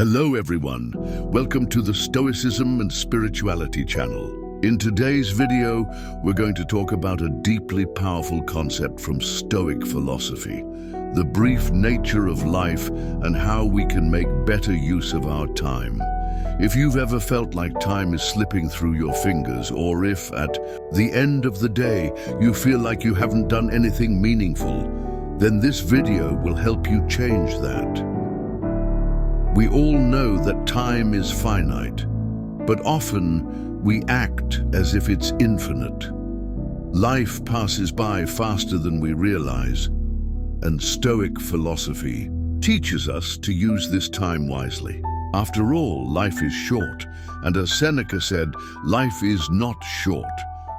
Hello everyone, welcome to the Stoicism and Spirituality channel. In today's video, we're going to talk about a deeply powerful concept from Stoic philosophy, the brief nature of life and how we can make better use of our time. If you've ever felt like time is slipping through your fingers, or if at the end of the day you feel like you haven't done anything meaningful, then this video will help you change that. We all know that time is finite, but often we act as if it's infinite. Life passes by faster than we realize, and Stoic philosophy teaches us to use this time wisely. After all, life is short, and as Seneca said, life is not short.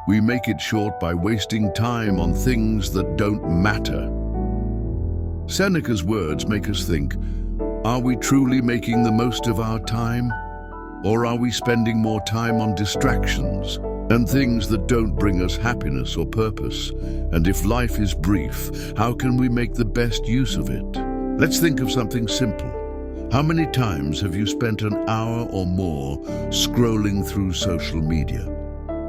We make it short by wasting time on things that don't matter. Seneca's words make us think, are we truly making the most of our time? Or are we spending more time on distractions and things that don't bring us happiness or purpose? And if life is brief, how can we make the best use of it? Let's think of something simple. How many times have you spent an hour or more scrolling through social media?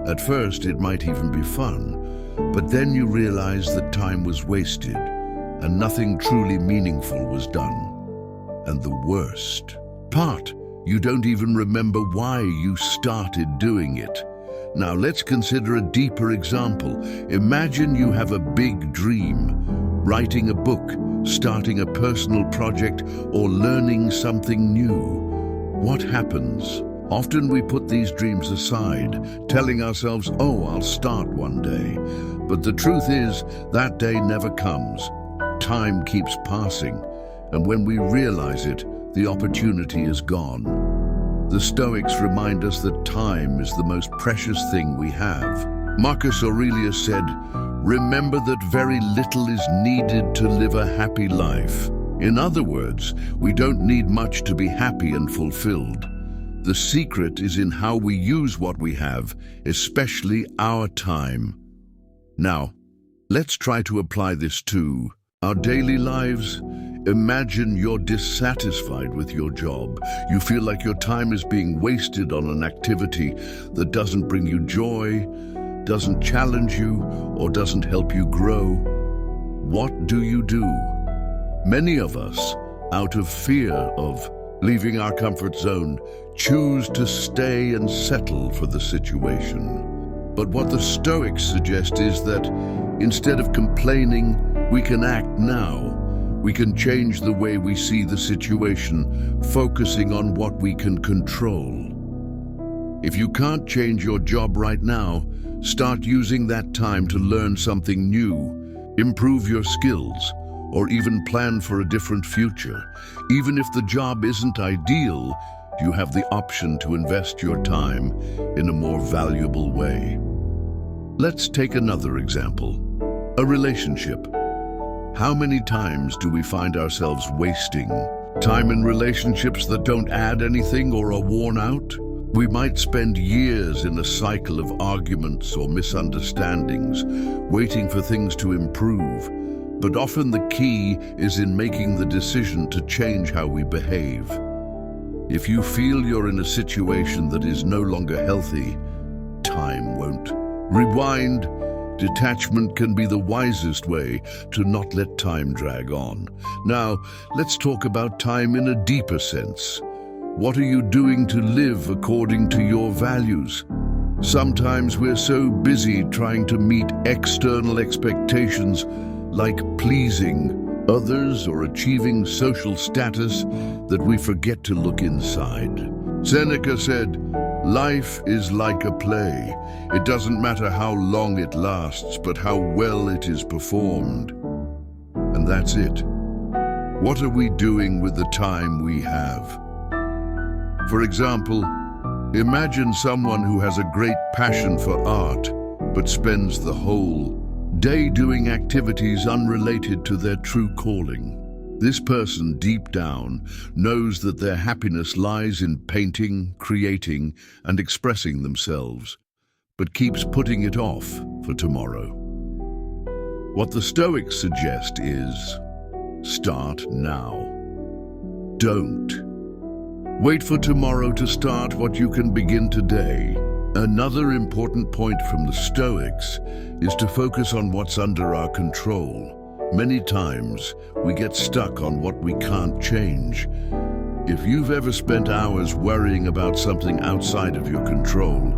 At first, it might even be fun, but then you realize that time was wasted and nothing truly meaningful was done. And the worst part, you don't even remember why you started doing it. Now let's consider a deeper example. Imagine you have a big dream, writing a book, starting a personal project, or learning something new. What happens? Often we put these dreams aside, telling ourselves, oh, I'll start one day. But the truth is, that day never comes. Time keeps passing. And when we realize it, the opportunity is gone. The Stoics remind us that time is the most precious thing we have. Marcus Aurelius said, "Remember that very little is needed to live a happy life." In other words, we don't need much to be happy and fulfilled. The secret is in how we use what we have, especially our time. Now, let's try to apply this to our daily lives. Imagine you're dissatisfied with your job. You feel like your time is being wasted on an activity that doesn't bring you joy, doesn't challenge you, or doesn't help you grow. What do? Many of us, out of fear of leaving our comfort zone, choose to stay and settle for the situation. But what the Stoics suggest is that instead of complaining, we can act now. We can change the way we see the situation, focusing on what we can control. If you can't change your job right now, start using that time to learn something new, improve your skills, or even plan for a different future. Even if the job isn't ideal, you have the option to invest your time in a more valuable way. Let's take another example. A relationship. How many times do we find ourselves wasting time in relationships that don't add anything or are worn out? We might spend years in a cycle of arguments or misunderstandings, waiting for things to improve. But often the key is in making the decision to change how we behave. If you feel you're in a situation that is no longer healthy, time won't. Rewind. Detachment can be the wisest way to not let time drag on. Now, let's talk about time in a deeper sense. What are you doing to live according to your values? Sometimes we're so busy trying to meet external expectations, like pleasing others or achieving social status, that we forget to look inside. Seneca said, "Life is like a play. It doesn't matter how long it lasts, but how well it is performed." And that's it. What are we doing with the time we have? For example, imagine someone who has a great passion for art, but spends the whole day doing activities unrelated to their true calling. This person, deep down, knows that their happiness lies in painting, creating, and expressing themselves, but keeps putting it off for tomorrow. What the Stoics suggest is, start now. Don't Wait for tomorrow to start what you can begin today. Another important point from the Stoics is to focus on what's under our control. Many times, we get stuck on what we can't change. If you've ever spent hours worrying about something outside of your control,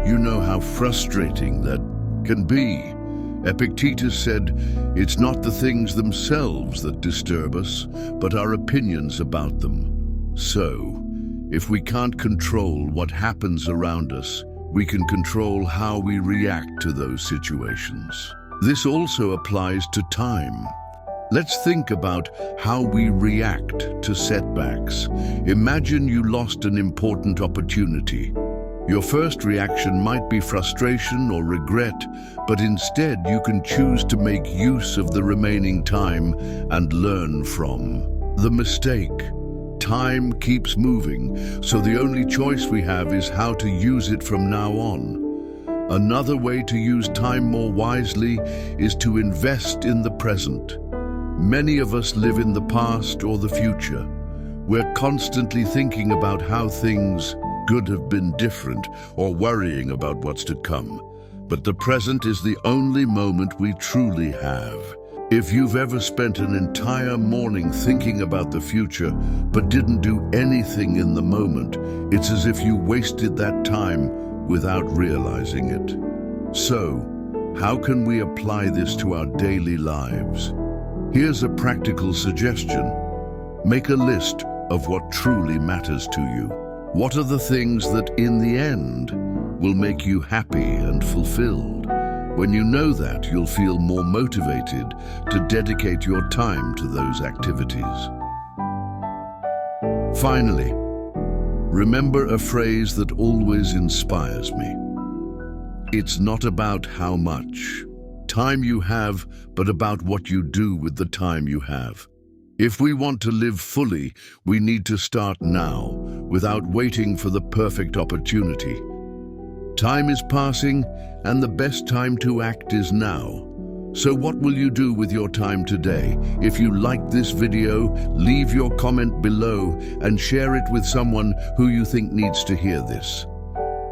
you know how frustrating that can be. Epictetus said, "It's not the things themselves that disturb us, but our opinions about them." So, if we can't control what happens around us, we can control how we react to those situations. This also applies to time. Let's think about how we react to setbacks. Imagine you lost an important opportunity. Your first reaction might be frustration or regret, but instead you can choose to make use of the remaining time and learn from the mistake. Time keeps moving, so the only choice we have is how to use it from now on. Another way to use time more wisely is to invest in the present. Many of us live in the past or the future. We're constantly thinking about how things could have been different or worrying about what's to come. But the present is the only moment we truly have. If you've ever spent an entire morning thinking about the future but didn't do anything in the moment, it's as if you wasted that time without realizing it. So, how can we apply this to our daily lives? Here's a practical suggestion. Make a list of what truly matters to you. What are the things that, in the end, will make you happy and fulfilled? When you know that, you'll feel more motivated to dedicate your time to those activities. Finally, remember a phrase that always inspires me. It's not about how much time you have, but about what you do with the time you have. If we want to live fully, we need to start now, without waiting for the perfect opportunity. Time is passing, and the best time to act is now. So what will you do with your time today? If you liked this video, leave your comment below and share it with someone who you think needs to hear this.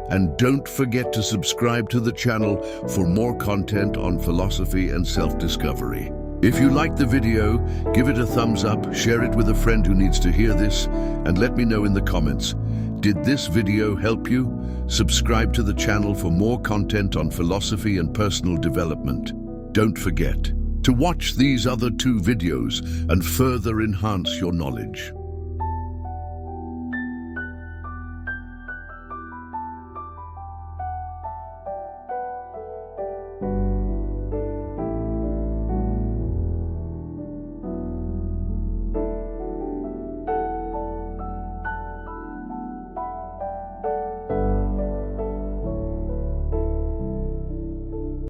And don't forget to subscribe to the channel for more content on philosophy and self-discovery. If you liked the video, give it a thumbs up, share it with a friend who needs to hear this, and let me know in the comments. Did this video help you? Subscribe to the channel for more content on philosophy and personal development. Don't forget to watch these other 2 videos and further enhance your knowledge.